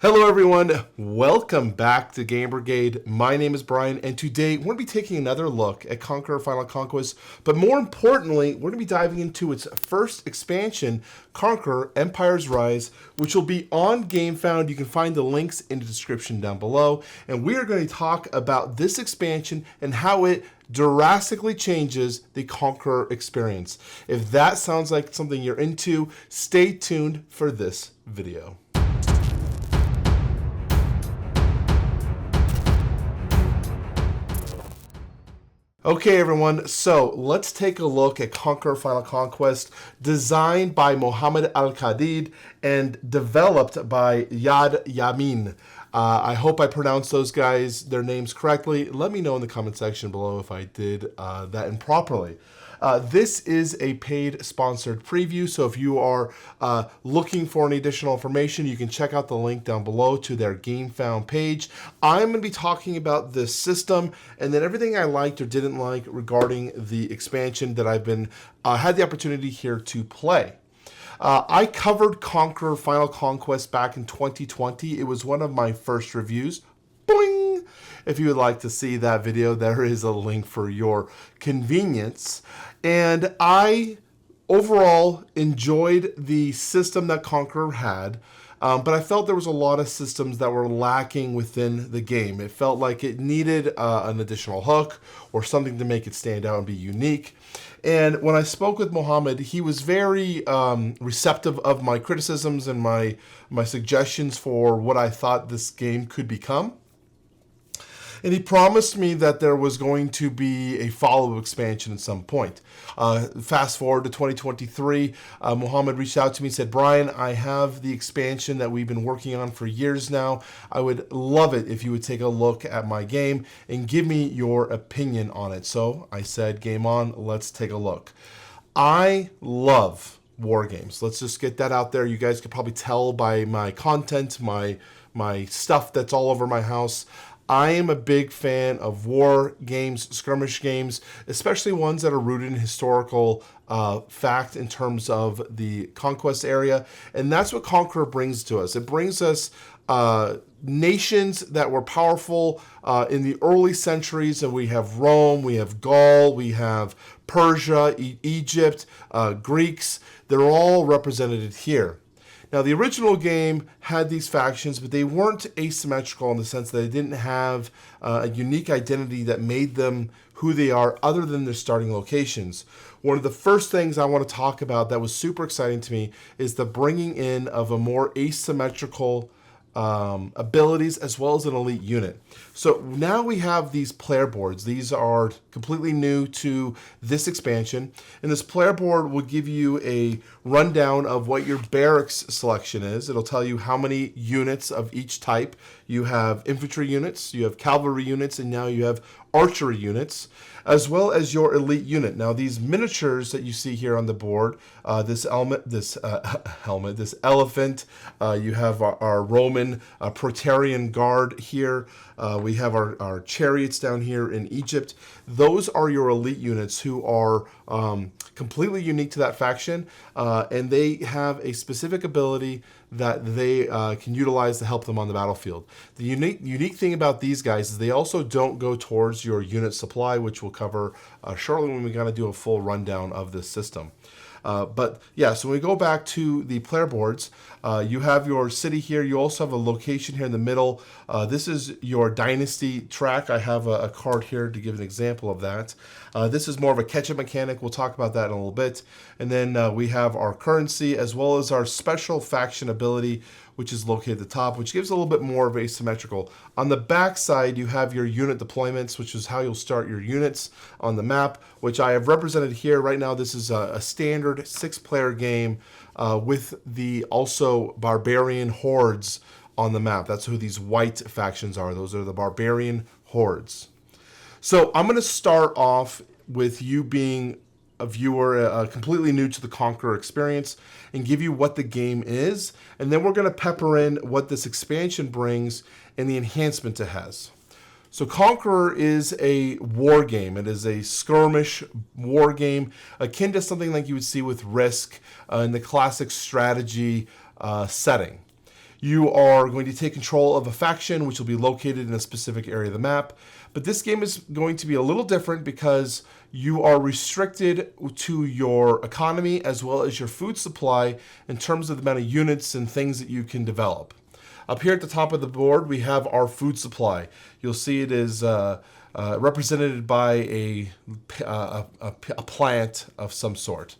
Hello everyone, welcome back to Game Brigade. My name is Brian, and today we're going to be taking another look at Conqueror Final Conquest, but more importantly, we're going to be diving into its first expansion, Conqueror Empire's Rise, which will be on GameFound. You can find the links in the description down below, and we are going to talk about this expansion and how it drastically changes the Conqueror experience. If that sounds like something you're into, stay tuned for this video. Okay, everyone, so let's take a look at Conqueror Final Conquest, designed by Mohammed Al-Khadid and developed by Yad Yamin. I hope I pronounced those guys, their names correctly. Let me know in the comment section below if I did that improperly. This is a paid sponsored preview, so if you are looking for any additional information, you can check out the link down below to their GameFound page. I'm going to be talking about this system and then everything I liked or didn't like regarding the expansion that I've been had the opportunity here to play. I covered Conqueror Final Conquest back in 2020. It was one of my first reviews. Boing! If you would like to see that video, there is a link for your convenience. And I overall enjoyed the system that Conqueror had, but I felt there was a lot of systems that were lacking within the game. It felt like it needed an additional hook or something to make it stand out and be unique. And when I spoke with Mohammed, he was very receptive of my criticisms and my suggestions for what I thought this game could become. And he promised me that there was going to be a follow-up expansion at some point. Fast forward to 2023, Mohammed reached out to me and said, Brian, I have the expansion that we've been working on for years now. I would love it if you would take a look at my game and give me your opinion on it. So I said, game on, let's take a look. I love war games. Let's just get that out there. You guys could probably tell by my content, my stuff that's all over my house. I am a big fan of war games, skirmish games, especially ones that are rooted in historical fact in terms of the conquest area. And that's what Conqueror brings to us. It brings us nations that were powerful in the early centuries. And we have Rome, we have Gaul, we have Persia, Egypt, Greeks. They're all represented here. Now, the original game had these factions, but they weren't asymmetrical in the sense that they didn't have a unique identity that made them who they are other than their starting locations. One of the first things I want to talk about that was super exciting to me is the bringing in of a more asymmetrical abilities as well as an elite unit. So now we have these player boards. These are completely new to this expansion, and this player board will give you a rundown of what your barracks selection is. It'll tell you how many units of each type. You have infantry units, you have cavalry units, and now you have archery units, as well as your elite unit. Now, these miniatures that you see here on the board, this elephant, you have our Roman Praetorian Guard here. We have our chariots down here in Egypt. Those are your elite units who are completely unique to that faction, and they have a specific ability that they can utilize to help them on the battlefield. The unique thing about these guys is they also don't go towards your unit supply, which we'll cover shortly when we gotta do a full rundown of this system. But yeah, so when we go back to the player boards, you have your city here. You also have a location here in the middle. This is your dynasty track. I have a card here to give an example of that. This is more of a catch-up mechanic. We'll talk about that in a little bit. And then we have our currency as well as our special faction ability, which is located at the top, which gives a little bit more of asymmetrical. On the back side, you have your unit deployments, which is how you'll start your units on the map, which I have represented here. Right now, this is a standard 6-player game with the also barbarian hordes on the map. That's who these white factions are. Those are the barbarian hordes. So I'm going to start off with you being a viewer completely new to the Conqueror experience and give you what the game is, and then we're going to pepper in what this expansion brings and the enhancement it has. So Conqueror is a war game. It is a skirmish war game akin to something like you would see with Risk in the classic strategy setting. You are going to take control of a faction, which will be located in a specific area of the map. But this game is going to be a little different because you are restricted to your economy as well as your food supply in terms of the amount of units and things that you can develop. Up here at the top of the board, we have our food supply. You'll see it is represented by a plant of some sort.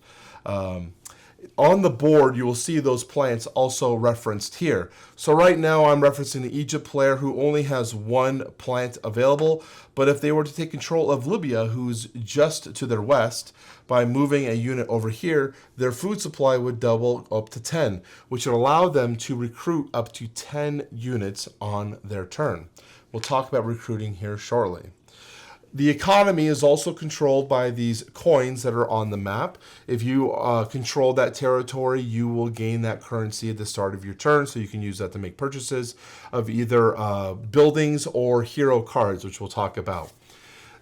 On the board, you will see those plants also referenced here. So right now, I'm referencing the Egypt player who only has one plant available. But if they were to take control of Libya, who's just to their west, by moving a unit over here, their food supply would double up to 10, which would allow them to recruit up to 10 units on their turn. We'll talk about recruiting here shortly. The economy is also controlled by these coins that are on the map. If you control that territory, you will gain that currency at the start of your turn, so you can use that to make purchases of either buildings or hero cards, which we'll talk about.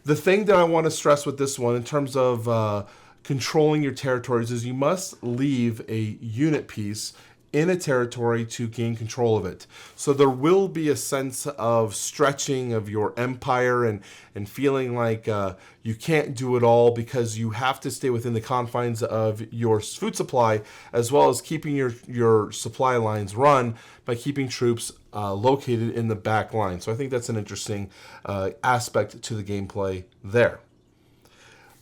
The thing that I want to stress with this one in terms of controlling your territories is you must leave a unit piece in a territory to gain control of it. So there will be a sense of stretching of your empire and feeling like you can't do it all because you have to stay within the confines of your food supply, as well as keeping your supply lines run by keeping troops located in the back line. So I think that's an interesting aspect to the gameplay there.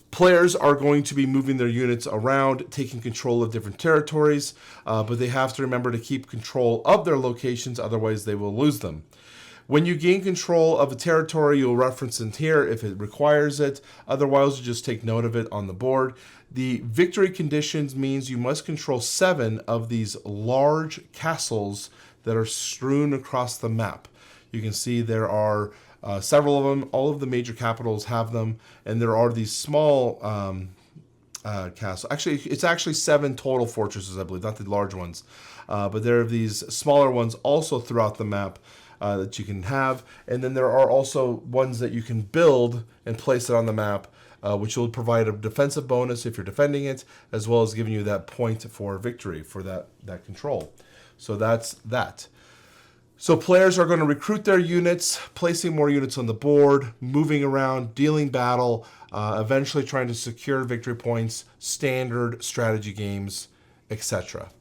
Players are going to be moving their units around, taking control of different territories, but they have to remember to keep control of their locations, otherwise they will lose them. When you gain control of a territory, you'll reference it here if it requires it. Otherwise, you just take note of it on the board. The victory conditions means you must control 7 of these large castles that are strewn across the map. You can see there are several of them. All of the major capitals have them, and there are these small castles. Actually, it's actually 7 total fortresses, I believe, not the large ones. But there are these smaller ones also throughout the map that you can have. And then there are also ones that you can build and place it on the map, which will provide a defensive bonus if you're defending it, as well as giving you that point for victory for that control. So that's that. So players are going to recruit their units, placing more units on the board, moving around, dealing battle, eventually trying to secure victory points, standard strategy games, etc.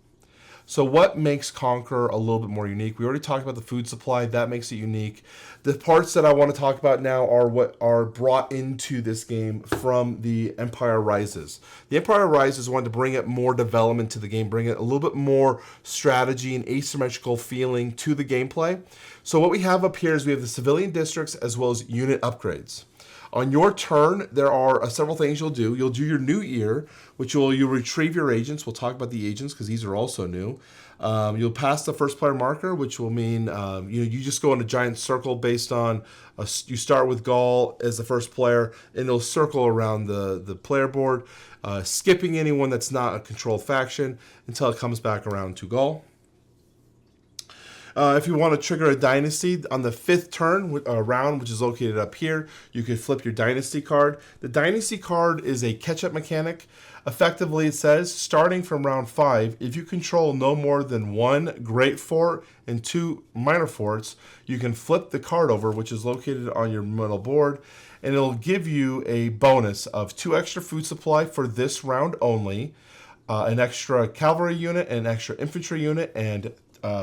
So what makes Conqueror a little bit more unique? We already talked about the food supply. That makes it unique. The parts that I want to talk about now are what are brought into this game from the Empire Rises. The Empire Rises wanted to bring it more development to the game, bring it a little bit more strategy and asymmetrical feeling to the gameplay. So what we have up here is we have the civilian districts as well as unit upgrades. On your turn, there are several things you'll do. You'll do your new year, which you'll retrieve your agents. We'll talk about the agents because these are also new. You'll pass the first player marker, which will mean you just go in a giant circle based on you start with Gaul as the first player, and it'll circle around the player board, skipping anyone that's not a controlled faction until it comes back around to Gaul. If you want to trigger a dynasty on the 5th turn round, which is located up here, you can flip your dynasty card. The dynasty card is a catch-up mechanic. Effectively, it says, starting from round 5, if you control no more than 1 great fort and 2 minor forts, you can flip the card over, which is located on your middle board, and it'll give you a bonus of 2 extra food supply for this round only, an extra cavalry unit, an extra infantry unit, and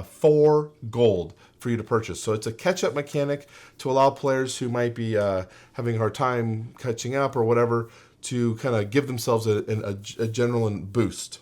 4 gold for you to purchase. So it's a catch-up mechanic to allow players who might be having a hard time catching up or whatever to kind of give themselves a general boost.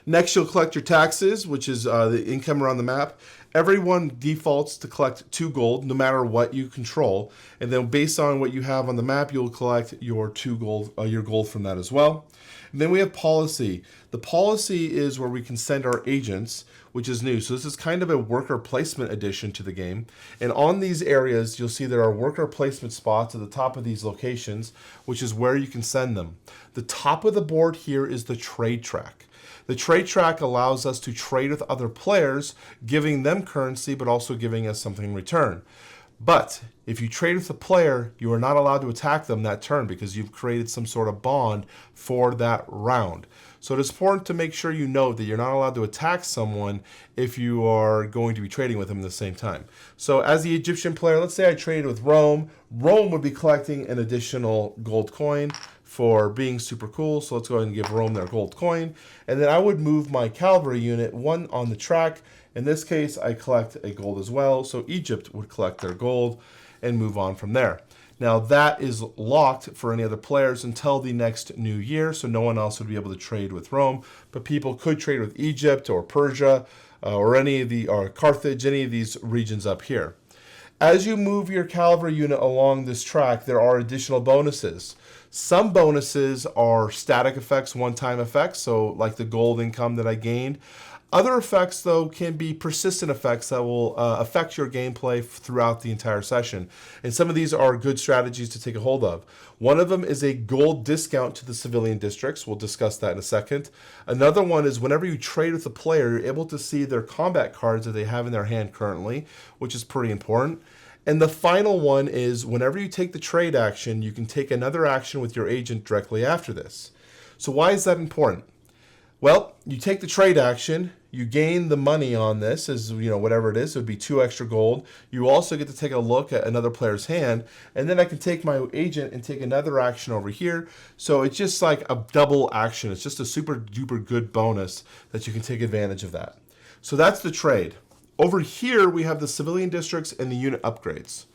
Next, you'll collect your taxes, which is the income around the map. Everyone defaults to collect 2 gold, no matter what you control. And then based on what you have on the map, you'll collect your 2 gold, your gold from that as well. And then we have policy. The policy is where we can send our agents, which is new. So this is kind of a worker placement addition to the game. And on these areas, you'll see there are worker placement spots at the top of these locations, which is where you can send them. The top of the board here is the trade track. The trade track allows us to trade with other players, giving them currency, but also giving us something in return. But if you trade with a player, you are not allowed to attack them that turn because you've created some sort of bond for that round. So it is important to make sure you know that you're not allowed to attack someone if you are going to be trading with them at the same time. So as the Egyptian player, let's say I traded with Rome. Rome would be collecting an additional gold coin for being super cool. So let's go ahead and give Rome their gold coin. And then I would move my cavalry unit one on the track. In this case, I collect a gold as well. So Egypt would collect their gold and move on from there. Now that is locked for any other players until the next new year. So no one else would be able to trade with Rome, but people could trade with Egypt or Persia or Carthage, any of these regions up here. As you move your cavalry unit along this track, there are additional bonuses. Some bonuses are static effects, one-time effects, so like the gold income that I gained. Other effects, though, can be persistent effects that will affect your gameplay throughout the entire session. And some of these are good strategies to take a hold of. One of them is a gold discount to the civilian districts. We'll discuss that in a second. Another one is whenever you trade with a player, you're able to see their combat cards that they have in their hand currently, which is pretty important. And the final one is whenever you take the trade action, you can take another action with your agent directly after this. So why is that important? Well, you take the trade action, you gain the money on this, as whatever it is, it would be 2 extra gold. You also get to take a look at another player's hand, and then I can take my agent and take another action over here. So it's just like a double action. It's just a super duper good bonus that you can take advantage of that. So that's the trade. Over here, we have the civilian districts and the unit upgrades.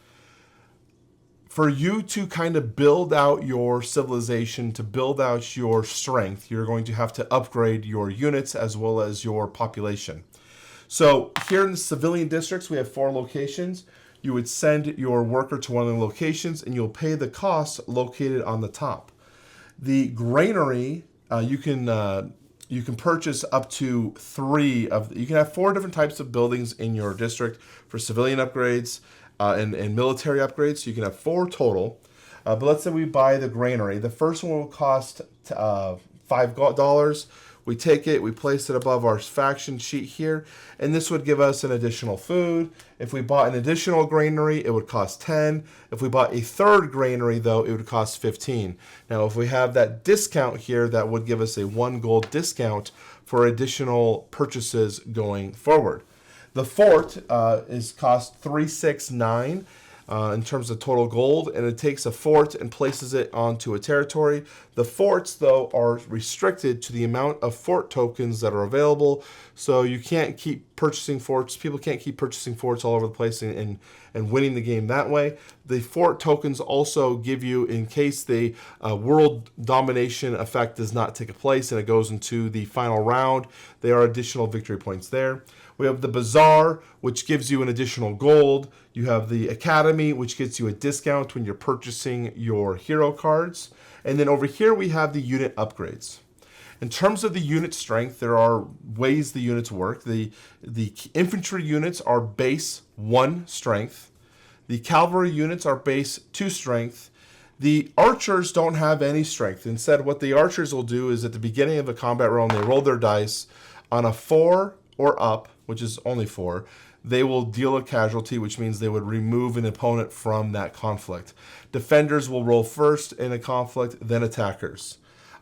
For you to kind of build out your civilization, to build out your strength, you're going to have to upgrade your units as well as your population. So here in the civilian districts, we have 4 locations. You would send your worker to one of the locations and you'll pay the costs located on the top. The granary, you can purchase up to 3 of, you can have 4 different types of buildings in your district for civilian upgrades, and military upgrades, so you can have 4 total. But let's say we buy the granary. The first one will cost $5. We take it, we place it above our faction sheet here, and this would give us an additional food. If we bought an additional granary, it would cost 10. If we bought a third granary, though, it would cost 15. Now, if we have that discount here, that would give us a 1 gold discount for additional purchases going forward. The fort is cost 369 in terms of total gold, and it takes a fort and places it onto a territory. The forts, though, are restricted to the amount of fort tokens that are available, so you can't keep purchasing forts. People can't keep purchasing forts all over the place and winning the game that way. The fort tokens also give you, in case the world domination effect does not take place and it goes into the final round, there are additional victory points there. We have the Bazaar, which gives you an additional gold. You have the Academy, which gets you a discount when you're purchasing your hero cards. And then over here, we have the unit upgrades. In terms of the unit strength, there are ways the units work. The infantry units are base 1 strength. The cavalry units are base 2 strength. The archers don't have any strength. Instead, what the archers will do is at the beginning of a combat round, they roll their dice on a 4 or up, which is only 4, they will deal a casualty, which means they would remove an opponent from that conflict. Defenders will roll first in a conflict, then attackers.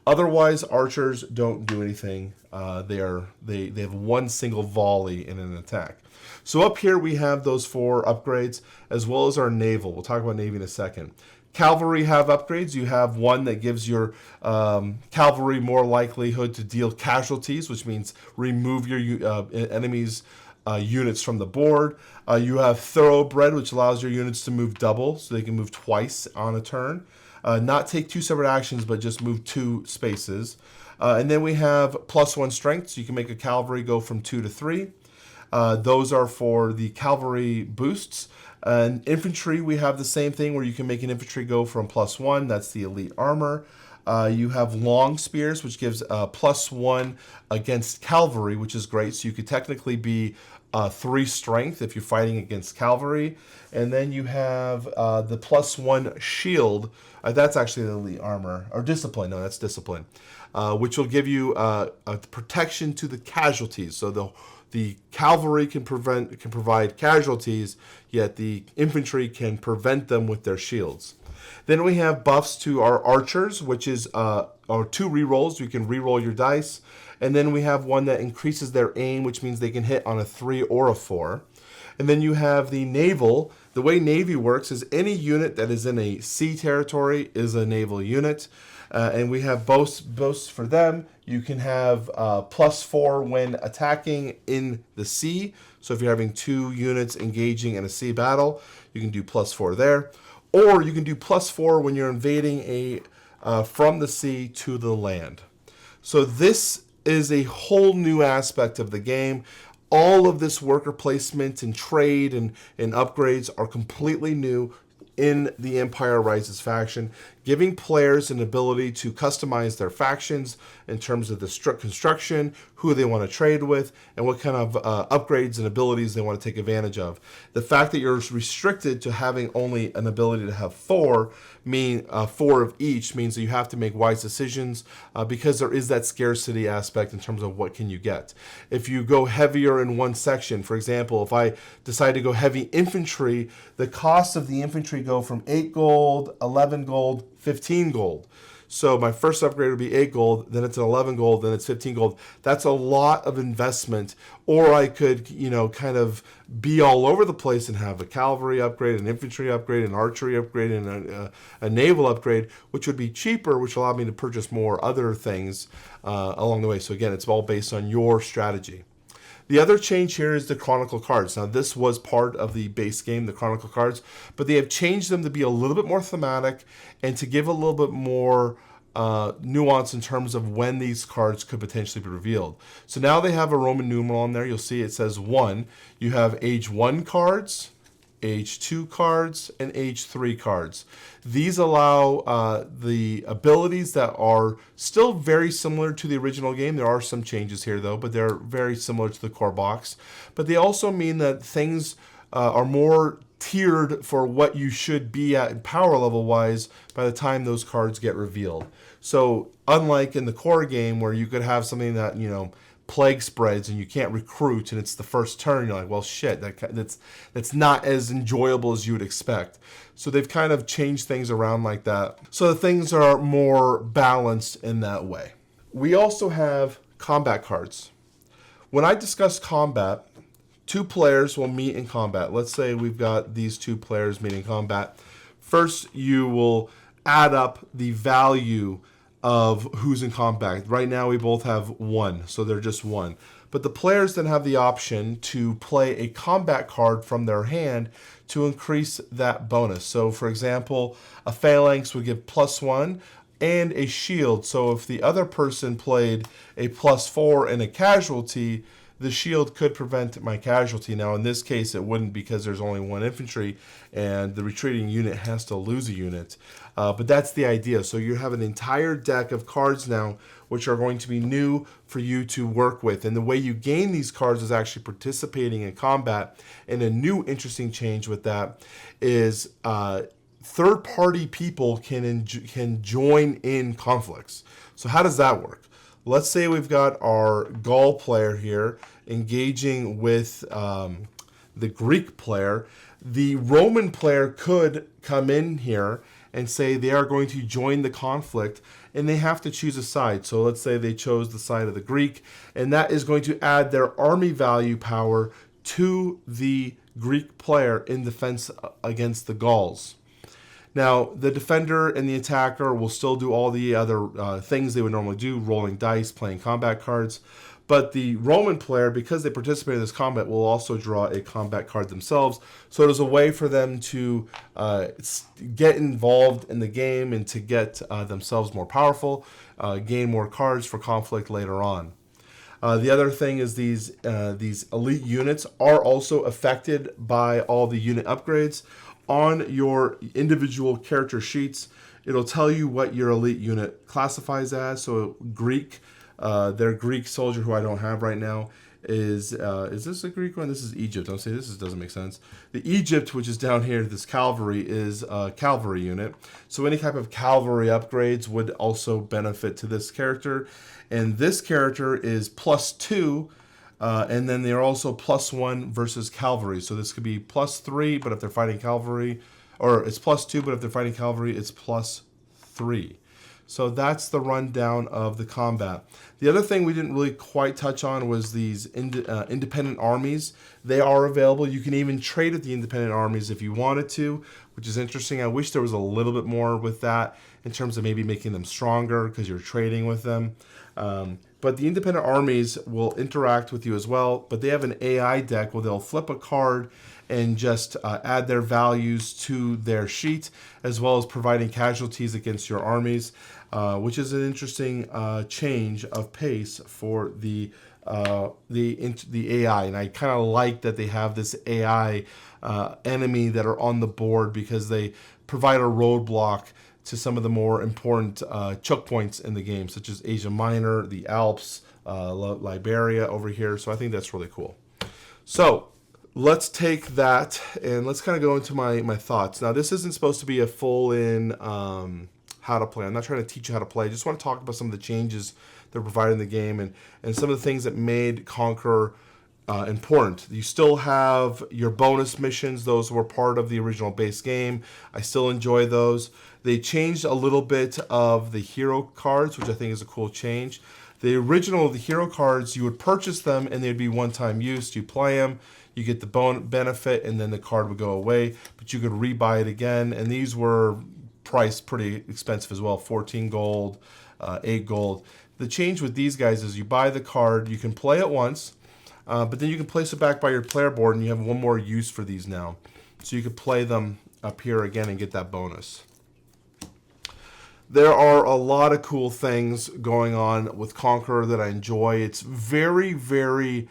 Otherwise, archers don't do anything. They have 1 single volley in an attack. So up here we have those 4 upgrades, as well as our naval. We'll talk about Navy in a second. Cavalry have upgrades. You have one that gives your cavalry more likelihood to deal casualties, which means remove your enemy's units from the board. You have Thoroughbred, which allows your units to move double, so they can move twice on a turn. Not take 2 separate actions, but just move 2 spaces. And then we have +1 strength, so you can make a cavalry go from 2 to 3. Those are for the cavalry boosts. And infantry, we have the same thing where you can make an infantry go from +1. That's the elite armor. You have long spears, which gives +1 against cavalry, which is great. So you could technically be 3 strength if you're fighting against cavalry. And then you have the +1 shield. That's actually the elite armor. Or discipline. No, that's discipline. Which will give you a protection to the casualties. So the cavalry can provide casualties, yet the infantry can prevent them with their shields. Then we have buffs to our archers, which is or 2 rerolls. You can reroll your dice. And then we have one that increases their aim, which means they can hit on a 3 or a 4. And then you have the naval. The way Navy works is any unit that is in a sea territory is a naval unit. And we have boasts for them. You can have +4 when attacking in the sea. So if you're having 2 units engaging in a sea battle, you can do +4 there. Or you can do +4 when you're invading from the sea to the land. So this is a whole new aspect of the game. All of this worker placement and trade and upgrades are completely new in the Empire Rises faction, giving players an ability to customize their factions in terms of the construction, who they want to trade with, and what kind of upgrades and abilities they want to take advantage of. The fact that you're restricted to having only an ability to have 4 of each means that you have to make wise decisions because there is that scarcity aspect in terms of what can you get. If you go heavier in one section, for example, if I decide to go heavy infantry, the cost of the infantry go from 8 gold, 11 gold, 15 gold. So my first upgrade would be 8 gold, then it's an 11 gold, then it's 15 gold. That's a lot of investment. Or I could, kind of be all over the place and have a cavalry upgrade, an infantry upgrade, an archery upgrade, and a naval upgrade, which would be cheaper, which allowed me to purchase more other things along the way. So again, it's all based on your strategy. The other change here is the Chronicle cards. Now, this was part of the base game, the Chronicle cards, but they have changed them to be a little bit more thematic and to give a little bit more nuance in terms of when these cards could potentially be revealed. So now they have a Roman numeral on there. You'll see it says 1. You have age 1 cards, age 2 cards, and age 3 cards. These allow the abilities that are still very similar to the original game. There are some changes here, though, but they're very similar to the core box. But they also mean that things are more tiered for what you should be at power level wise by the time those cards get revealed. So unlike in the core game where you could have something that, plague spreads and you can't recruit and it's the first turn, you're like, well, shit, that's not as enjoyable as you would expect. So they've kind of changed things around like that so that things are more balanced in that way. We also have combat cards. When I discuss combat, 2 players will meet in combat. Let's say we've got these 2 players meeting in combat. First, you will add up the value of who's in combat. Right now we both have 1, so they're just 1. But the players then have the option to play a combat card from their hand to increase that bonus. So for example, a phalanx would give +1 and a shield. So if the other person played a +4 and a casualty, the shield could prevent my casualty. Now, in this case, it wouldn't because there's only 1 infantry, and the retreating unit has to lose a unit. But that's the idea. So you have an entire deck of cards now, which are going to be new for you to work with. And the way you gain these cards is actually participating in combat. And a new interesting change with that is third-party people can join in conflicts. So how does that work? Let's say we've got our Gaul player here engaging with the Greek player. The Roman player could come in here and say they are going to join the conflict, and they have to choose a side. So let's say they chose the side of the Greek, and that is going to add their army value power to the Greek player in defense against the Gauls. Now, the defender and the attacker will still do all the other things they would normally do, rolling dice, playing combat cards. But the Roman player, because they participate in this combat, will also draw a combat card themselves. So it is a way for them to get involved in the game and to get themselves more powerful, gain more cards for conflict later on. The other thing is these elite units are also affected by all the unit upgrades. On your individual character sheets, it'll tell you what your elite unit classifies as. So Greek, their Greek soldier, who I don't have right now, is this a Greek one? This is Egypt. I'll say this doesn't make sense. The Egypt, which is down here, this cavalry, is a cavalry unit. So any type of cavalry upgrades would also benefit to this character. And this character is +2 And then they're also +1 versus cavalry. So this could be +3, but if they're fighting cavalry, or it's +2, but if they're fighting cavalry, it's +3. So that's the rundown of the combat. The other thing we didn't really quite touch on was these independent armies. They are available. You can even trade with the independent armies if you wanted to, which is interesting. I wish there was a little bit more with that in terms of maybe making them stronger because you're trading with them. But the independent armies will interact with you as well, but they have an AI deck where they'll flip a card and just add their values to their sheet, as well as providing casualties against your armies, which is an interesting change of pace for the AI. And I kind of like that they have this AI enemy that are on the board because they provide a roadblock to some of the more important choke points in the game, such as Asia Minor, the Alps, Liberia over here. So I think that's really cool. So let's take that and let's kind of go into my thoughts. Now, this isn't supposed to be a full-in how to play. I'm not trying to teach you how to play. I just want to talk about some of the changes they're providing in the game and some of the things that made Conqueror important. You still have your bonus missions. Those were part of the original base game. I still enjoy those. They changed a little bit of the hero cards, which I think is a cool change. The hero cards, you would purchase them and they'd be one-time use. You play them, you get the benefit, and then the card would go away, but you could rebuy it again. And these were priced pretty expensive as well, 14 gold, 8 gold. The change with these guys is you buy the card, you can play it once, but then you can place it back by your player board and you have one more use for these now. So you could play them up here again and get that bonus. There are a lot of cool things going on with Conqueror that I enjoy. It's very, very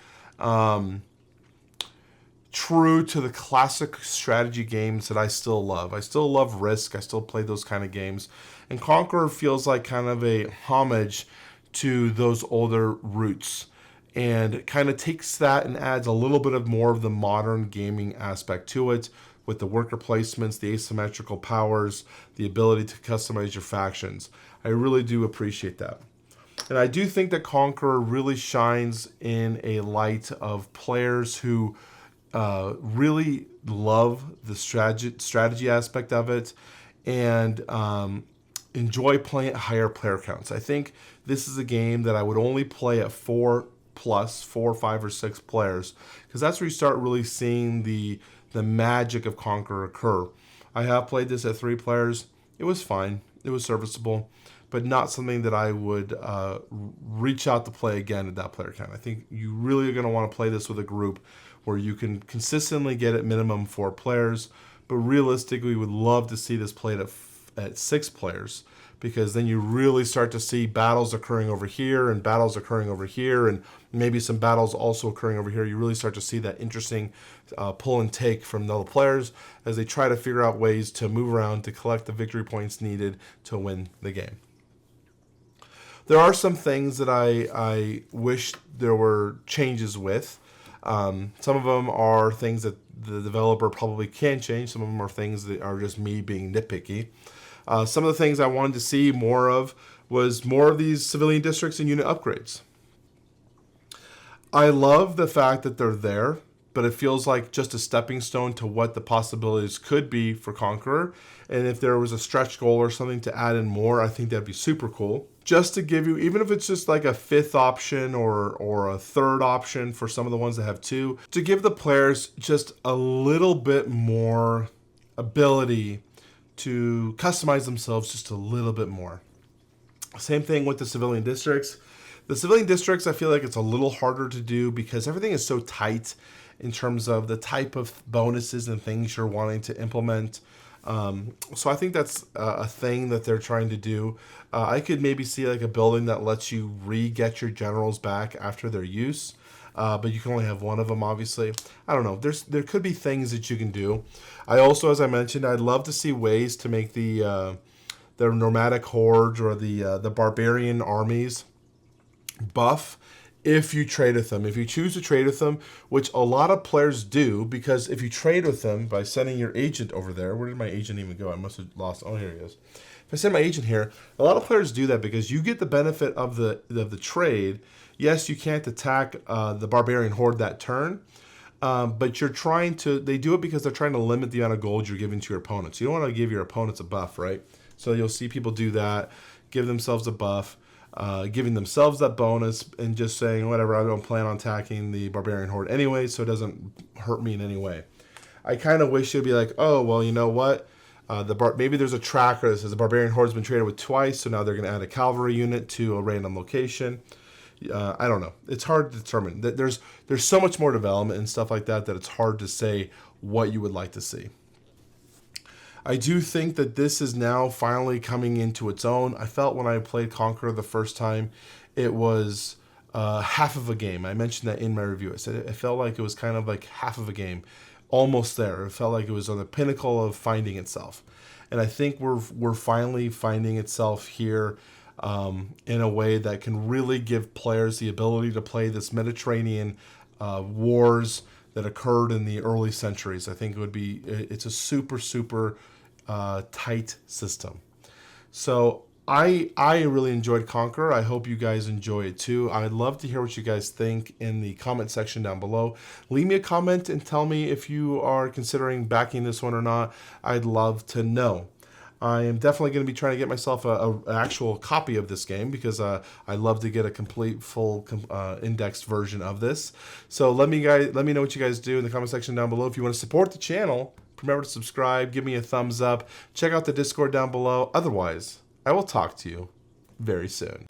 true to the classic strategy games that I still love. I still love Risk. I still play those kind of games. And Conqueror feels like kind of a homage to those older roots. And it kind of takes that and adds a little bit of more of the modern gaming aspect to it, with the worker placements, the asymmetrical powers, the ability to customize your factions. I really do appreciate that. And I do think that Conqueror really shines in a light of players who really love the strategy aspect of it and enjoy playing at higher player counts. I think this is a game that I would only play at 4+, 4, 5, or 6 players, because that's where you start really seeing the magic of Conqueror occur. I have played this at 3 players. It was fine. It was serviceable, but not something that I would reach out to play again at that player count. I think you really are going to want to play this with a group where you can consistently get at minimum 4 players, but realistically, we would love to see this played at 6 players, because then you really start to see battles occurring over here and battles occurring over here and maybe some battles also occurring over here. You really start to see that interesting pull and take from the other players as they try to figure out ways to move around to collect the victory points needed to win the game. There are some things that I wish there were changes with. Some of them are things that the developer probably can change. Some of them are things that are just me being nitpicky. Some of the things I wanted to see more of was more of these civilian districts and unit upgrades. I love the fact that they're there, but it feels like just a stepping stone to what the possibilities could be for Conqueror. And if there was a stretch goal or something to add in more, I think that'd be super cool. Just to give you, even if it's just like a 5th option or a 3rd option for some of the ones that have 2, to give the players just a little bit more ability to customize themselves just a little bit more. Same thing with the civilian districts. The civilian districts, I feel like it's a little harder to do because everything is so tight in terms of the type of bonuses and things you're wanting to implement. So I think that's a thing that they're trying to do. I could maybe see like a building that lets you re-get your generals back after their use. But you can only have one of them, obviously. I don't know. There could be things that you can do. I also, as I mentioned, I'd love to see ways to make the nomadic hordes or the barbarian armies buff if you trade with them. If you choose to trade with them, which a lot of players do, because if you trade with them by sending your agent over there, where did my agent even go? I must have lost. Oh, here he is. If I send my agent here, a lot of players do that because you get the benefit of the trade. Yes, you can't attack the barbarian horde that turn, but you're trying to, they do it because they're trying to limit the amount of gold you're giving to your opponents. You don't want to give your opponents a buff, right? So you'll see people do that, give themselves a buff, giving themselves that bonus and just saying, whatever, I don't plan on attacking the barbarian horde anyway, so it doesn't hurt me in any way. I kind of wish it'd be like, oh, well, you know what? Maybe there's a tracker that says the barbarian horde's been traded with twice, so now they're going to add a cavalry unit to a random location. I don't know. It's hard to determine. There's so much more development and stuff like that it's hard to say what you would like to see. I do think that this is now finally coming into its own. I felt when I played Conqueror the first time, it was half of a game. I mentioned that in my review. I said it felt like it was kind of like half of a game, almost there. It felt like it was on the pinnacle of finding itself. And I think we're finally finding itself here in a way that can really give players the ability to play this Mediterranean wars that occurred in the early centuries. I think it's a super, super tight system. So I really enjoyed Conqueror. I hope you guys enjoy it too. I'd love to hear what you guys think in the comment section down below. Leave me a comment and tell me if you are considering backing this one or not. I'd love to know. I am definitely going to be trying to get myself an actual copy of this game because I love to get a complete, full indexed version of this. So let me know what you guys do in the comment section down below. If you want to support the channel, remember to subscribe, give me a thumbs up, check out the Discord down below. Otherwise, I will talk to you very soon.